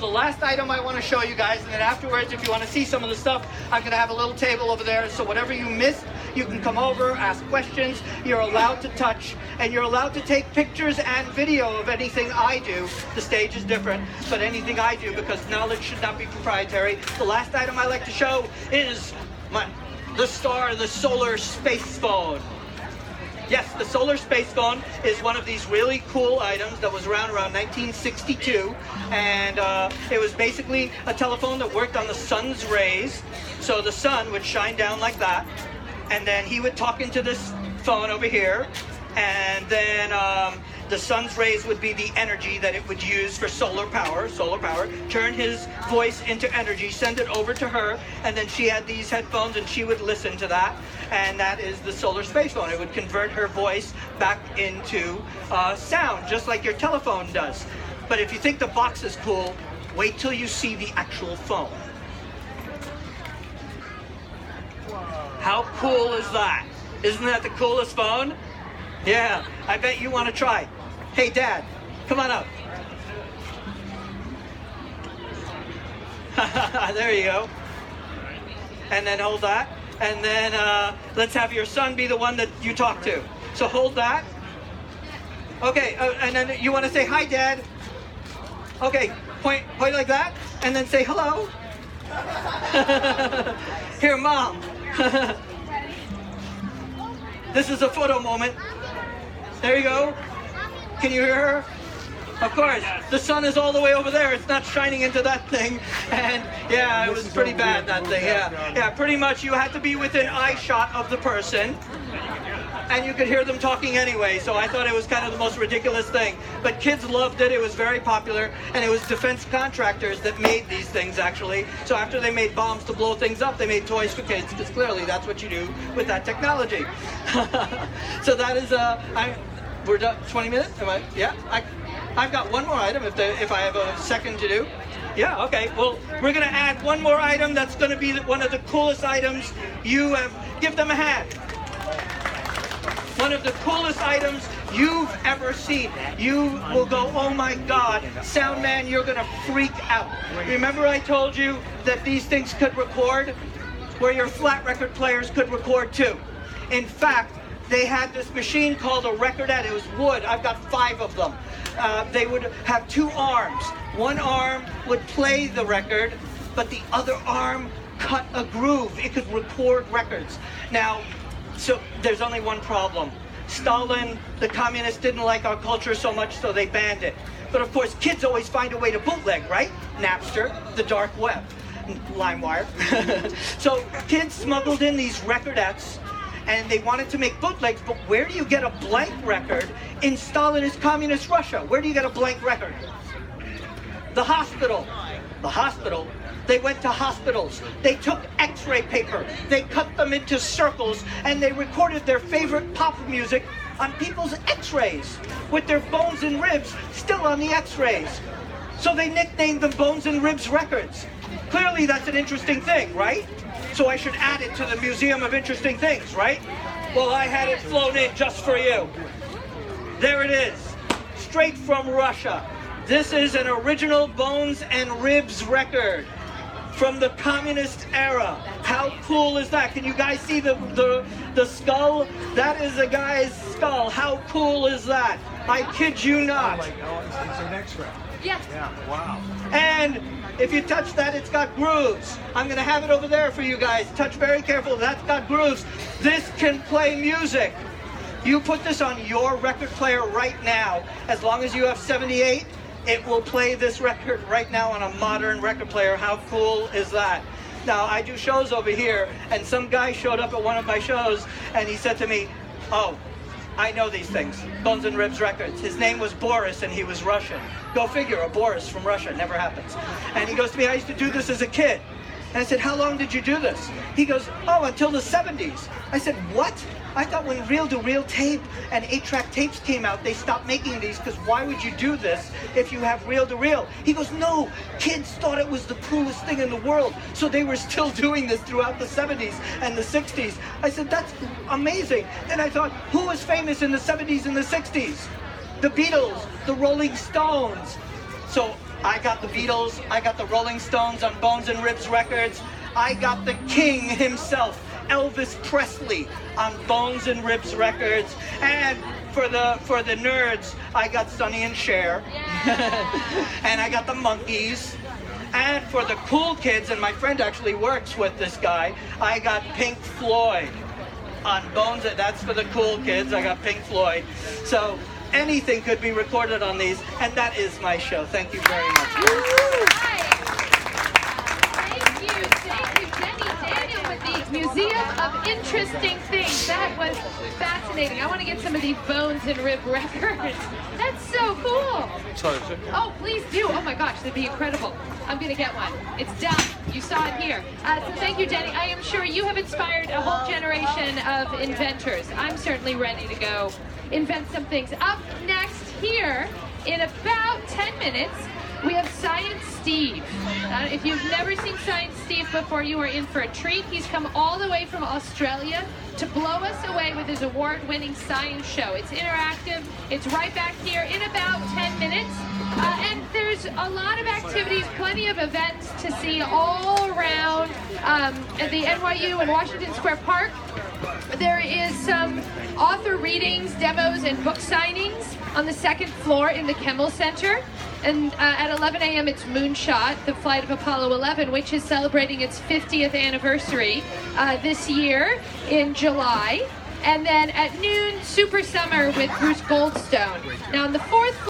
The last item I want to show you guys, and then afterwards, if you want to see some of the stuff, I'm going to have a little table over there. So whatever you missed, you can come over, ask questions. You're allowed to touch, and you're allowed to take pictures and video of anything I do. The stage is different, but anything I do, because knowledge should not be proprietary. The last item I like to show is the Solar Space Phone. Yes, the Solar Space Phone is one of these really cool items that was around 1962, and it was basically a telephone that worked on the sun's rays. So the sun would shine down like that, and then he would talk into this phone over here, and then the sun's rays would be the energy that it would use for solar power, turn his voice into energy, send it over to her, and then she had these headphones and she would listen to that, and that is the Solar Space Phone. It would convert her voice back into sound, just like your telephone does. But if you think the box is cool, wait till you see the actual phone. How cool is that? Isn't that the coolest phone? Yeah, I bet you want to try. Hey, Dad, come on up. There you go. And then hold that. And then let's have your son be the one that you talk to. So hold that. Okay, and then you want to say, hi, Dad. Okay, point like that. And then say, hello. Here, Mom. This is a photo moment. There you go. Can you hear her? Of course. The sun is all the way over there. It's not shining into that thing. And yeah, it was pretty bad, that thing. Yeah, pretty much you had to be within eye shot of the person. And you could hear them talking anyway, so I thought it was kind of the most ridiculous thing. But kids loved it, it was very popular, and it was defense contractors that made these things, actually. So after they made bombs to blow things up, they made toys for kids, because clearly that's what you do with that technology. So that is, we're done, 20 minutes? Am I? Yeah? I've got one more item if I have a second to do. Yeah, okay. Well, we're going to add one more item that's going to be one of the coolest items you have. Give them a hand. One of the coolest items you've ever seen. You will go, oh my God, sound man, you're gonna freak out. Remember I told you that these things could record? Where your flat record players could record too. In fact, they had this machine called a recordette. It was wood. I've got 5 of them. They would have 2 arms. One arm would play the record, but the other arm cut a groove. It could record records. Now, so there's only one problem. Stalin, the communists, didn't like our culture so much, so they banned it. But of course, kids always find a way to bootleg, right? Napster, the dark web, LimeWire. So kids smuggled in these recordettes, and they wanted to make bootlegs, but where do you get a blank record in Stalinist communist Russia? Where do you get a blank record? The hospital. The hospital. They went to hospitals. They took x-ray paper. They cut them into circles, and they recorded their favorite pop music on people's x-rays, with their bones and ribs still on the x-rays. So they nicknamed them Bones and Ribs Records. Clearly that's an interesting thing, right? So I should add it to the Museum of Interesting Things, right? Well, I had it flown in just for you. There it is, straight from Russia. This is an original Bones and Ribs record from the communist era. How cool is that? Can you guys see the skull? That is a guy's skull. How cool is that? I kid you not. It's an X-ray. Yes. Yeah, wow. And if you touch that, it's got grooves. I'm gonna have it over there for you guys. Touch very careful, that's got grooves. This can play music. You put this on your record player right now, as long as you have 78, it will play this record right now on a modern record player. How cool is that? Now, I do shows over here, and some guy showed up at one of my shows, and he said to me, oh, I know these things, Bones and Ribs Records. His name was Boris, and he was Russian. Go figure, a Boris from Russia, never happens. And he goes to me, I used to do this as a kid. And I said, how long did you do this? He goes, oh, until the 70s. I said, what? I thought when reel-to-reel tape and 8-track tapes came out, they stopped making these, because why would you do this if you have reel-to-reel? He goes, no, kids thought it was the coolest thing in the world, so they were still doing this throughout the 70s and the 60s. I said, that's amazing. Then I thought, who was famous in the 70s and the 60s? The Beatles, the Rolling Stones. So I got the Beatles, I got the Rolling Stones on Bones and Ribs Records. I got the king himself, Elvis Presley, on Bones and Ribs Records. And for the nerds, I got Sonny and Cher. And I got the Monkees. And for the cool kids, and my friend actually works with this guy, I got Pink Floyd on Bones. That's for the cool kids. I got Pink Floyd. So anything could be recorded on these, and that is my show. Thank you very much. Thank you, Jenny Daniel with the Museum of Interesting Things. That was fascinating. I want to get some of these Bones and Rib records. That's so cool. Oh, please do. Oh my gosh, that'd be incredible. I'm going to get one. It's done. You saw it here. So thank you, Jenny. I am sure you have inspired a whole generation of inventors. I'm certainly ready to go invent some things. Up next here, in about 10 minutes, we have Science Steve. If you've never seen Science Steve before, you are in for a treat. He's come all the way from Australia to blow us away with his award-winning science show. It's interactive. It's right back here in about 10 minutes. And there's a lot of activities, plenty of events to see all around at the NYU and Washington Square Park. There is some author readings, demos, and book signings on the second floor in the Kimmel Center. And at 11 a.m. it's Moonshot, the flight of Apollo 11, which is celebrating its 50th anniversary this year in July. And then at noon, Super Summer with Bruce Goldstone. Now on the fourth floor,